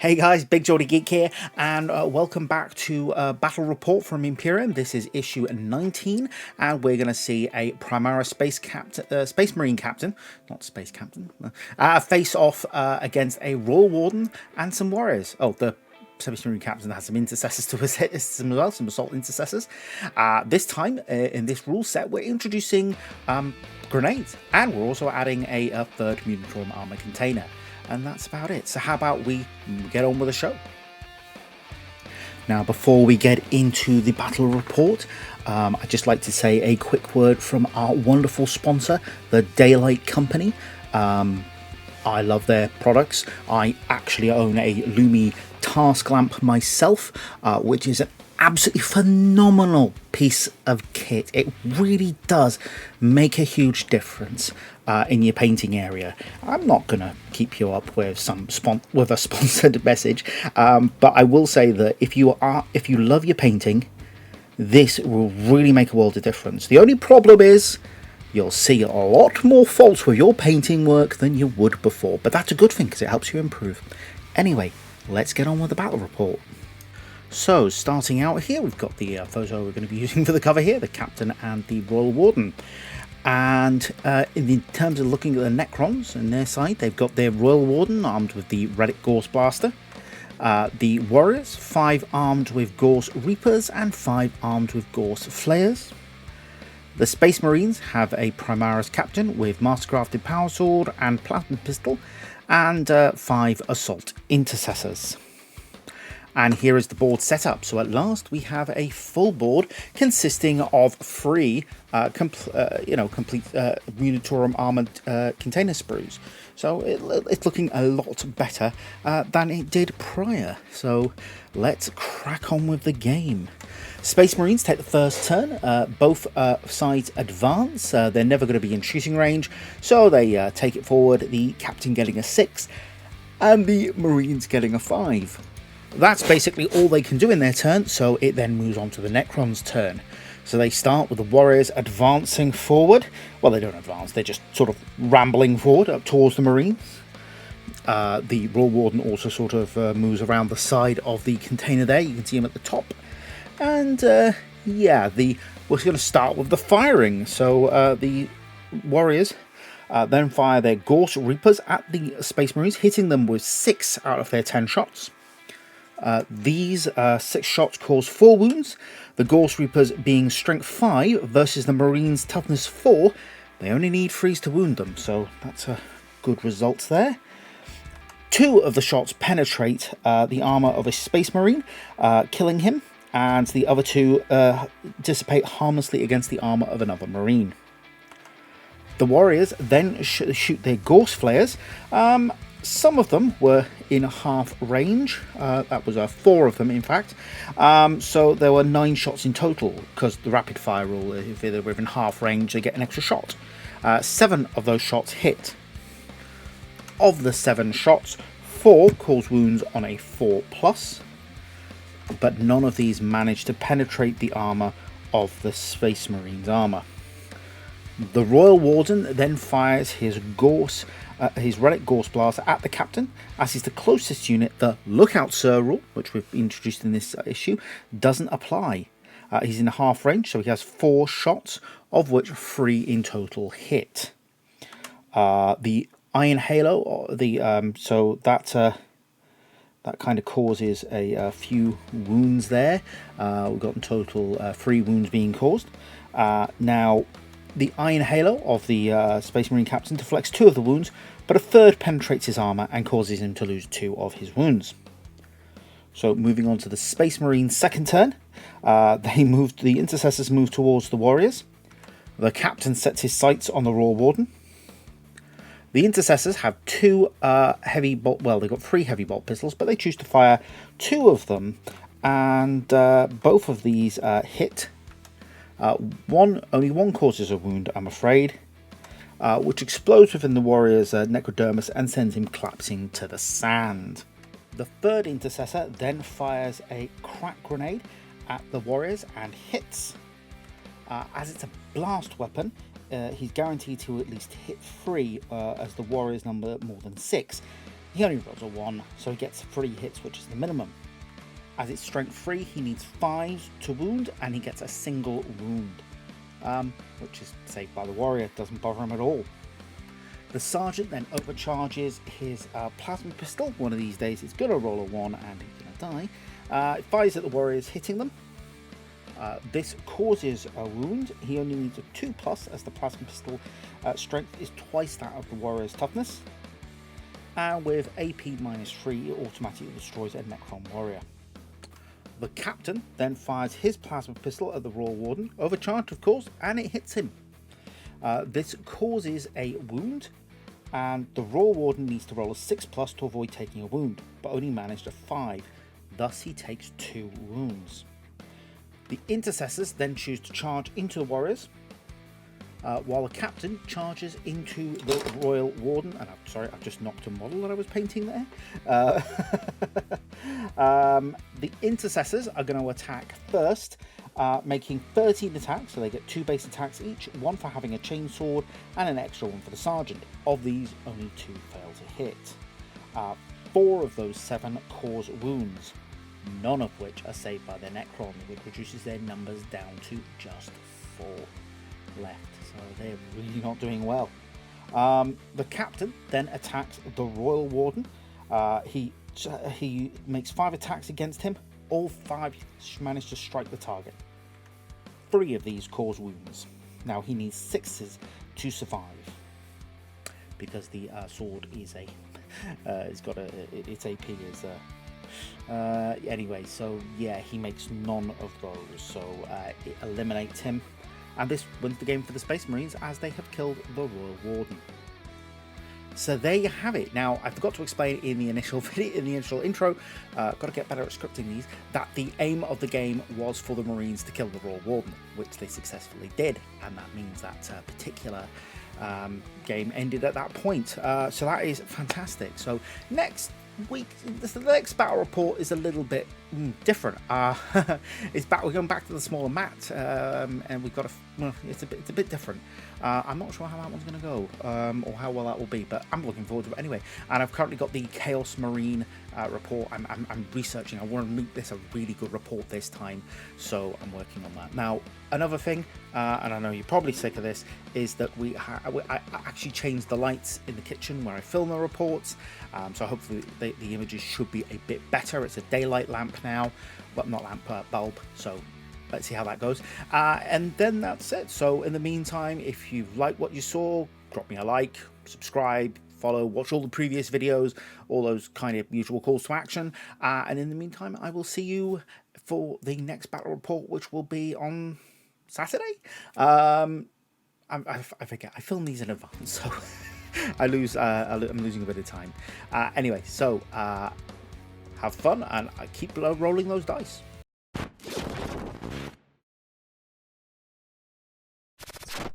Hey guys, Big Geordie Geek here, and welcome back to Battle Report from Imperium. This is issue 19, and we're going to see a Primaris Space Marine Captain, not Space Captain, face off against a Royal Warden and some warriors. Oh, the Space Marine Captain has some intercessors to assist as well, some Assault Intercessors. This time, in this rule set, we're introducing grenades, and we're also adding a third Necron armor container. And that's about it. So how about we get on with the show? Now, before we get into the battle report, I'd just like to say a quick word from our wonderful sponsor, the Daylight Company. I love their products. I actually own a Lumi task lamp myself, which is an absolutely phenomenal piece of kit. It really does make a huge difference in your painting area. I'm not gonna keep you up with a sponsored message, but I will say that if you love your painting, this will really make a world of difference. The only problem is you'll see a lot more faults with your painting work than you would before, but that's a good thing because it helps you improve. Anyway, let's get on with the battle report. So, starting out here, we've got the photo we're going to be using for the cover here, the Captain and the Royal Warden. And in terms of looking at the Necrons on their side, they've got their Royal Warden armed with the Relic Gorse Blaster. The Warriors, 5 armed with Gorse Reapers and 5 armed with Gorse Flayers. The Space Marines have a Primaris Captain with Mastercrafted Power Sword and Plasma Pistol, and 5 Assault Intercessors. And here is the board setup. So at last we have a full board consisting of 3 complete Munitorum armored container sprues. So it's looking a lot better than it did prior. So let's crack on with the game. Space Marines take the first turn. Both sides advance. They're never going to be in shooting range, so they take it forward. The Captain getting a 6 and the Marines getting a 5. That's basically all they can do in their turn, so it then moves on to the Necron's turn. So they start with the Warriors advancing forward. Well, they don't advance, they're just sort of rambling forward up towards the Marines. The Royal Warden also sort of moves around the side of the container there. You can see him at the top. And we're going to start with the firing. So the Warriors then fire their Gorse Reapers at the Space Marines, hitting them with 6 out of their 10 shots. These 6 shots cause 4 wounds, the Gorse Reapers being strength 5 versus the Marines toughness 4. They only need 3s to wound them, so that's a good result there. 2 of the shots penetrate the armour of a Space Marine, killing him, and the other 2 dissipate harmlessly against the armour of another Marine. The Warriors then shoot their Gorse Flayers. Some of them were in half range. That was 4 of them, in fact. So there were 9 shots in total, because the rapid fire rule, if they're within half range, they get an extra shot. 7 of those shots hit. Of the 7 shots, 4 cause wounds on a 4+, but none of these managed to penetrate the armour of the Space Marines' armour. The Royal Warden then fires his Relic Gorse Blaster at the Captain. As he's the closest unit, the Lookout Sir rule, which we've introduced in this issue, doesn't apply. He's in half range, so he has 4 shots, of which 3 in total hit. The Iron Halo, that kind of causes a few wounds there. We've got in total 3 wounds being caused. Now, the Iron Halo of the Space Marine Captain deflects 2 of the wounds, but a 3rd penetrates his armour and causes him to lose 2 of his wounds. So moving on to the Space Marine's second turn, the Intercessors move towards the Warriors. The Captain sets his sights on the Royal Warden. The Intercessors have 2 heavy bolt, well, they've got 3 heavy bolt pistols, but they choose to fire 2 of them, and both of these hit. Only one causes a wound, I'm afraid, which explodes within the Warrior's necrodermis and sends him collapsing to the sand. The 3rd Intercessor then fires a crack grenade at the Warriors and hits. As it's a blast weapon, he's guaranteed to at least hit 3 as the Warriors number more than 6. He only rolls a 1, so he gets 3 hits, which is the minimum. As it's strength 3, he needs 5 to wound, and he gets a single wound, which is saved by the warrior. Doesn't bother him at all. The sergeant then overcharges his plasma pistol. One of these days it's going to roll a 1 and he's going to die. It fires at the warriors, hitting them. This causes a wound. He only needs a 2+, as the plasma pistol strength is twice that of the warrior's toughness. And with AP -3, it automatically destroys a Necron warrior. The captain then fires his plasma pistol at the Royal Warden, overcharged of course, and it hits him. This causes a wound, and the Royal Warden needs to roll a 6+ to avoid taking a wound, but only managed a 5. Thus he takes 2 wounds. The Intercessors then choose to charge into the warriors, while the captain charges into the Royal Warden. And I'm sorry, I've just knocked a model that I was painting there. The Intercessors are going to attack first, making 13 attacks, so they get 2 base attacks each, 1 for having a chainsword and an extra 1 for the sergeant. Of these, only 2 fail to hit. 4 of those 7 cause wounds, none of which are saved by their Necron, which reduces their numbers down to just 4 left. So they're really not doing well. The captain then attacks the Royal Warden. He makes 5 attacks against him. All 5 manage to strike the target. 3 of these cause wounds. Now he needs 6s to survive, because the sword is a it's got a its AP is anyway. So yeah, he makes none of those. So it eliminates him. And this wins the game for the Space Marines, as they have killed the Royal Warden. So there you have it. Now, I forgot to explain in the initial video, in the initial intro, got to get better at scripting these, that the aim of the game was for the Marines to kill the Royal Warden, which they successfully did, and that means that particular game ended at that point. So that is fantastic. So next week, the next battle report is a little bit different. We're going back to the smaller mat, and we've got it's a bit different. I'm not sure how that one's going to go, or how well that will be, but I'm looking forward to it anyway. And I've currently got the Chaos Marine report. I'm researching. I want to make this a really good report this time, so I'm working on that. Now, another thing, and I know you're probably sick of this, is that I actually changed the lights in the kitchen where I film the reports, so hopefully the images should be a bit better. It's a daylight lamp now, but not lamp, bulb, so let's see how that goes. And then that's it. So in the meantime, if you like what you saw, drop me a like, subscribe, follow, watch all the previous videos, all those kind of usual calls to action. And in the meantime, I will see you for the next battle report, which will be on Saturday. I forget. I film these in advance, so I'm losing a bit of time. Anyway, so have fun, and I keep rolling those dice.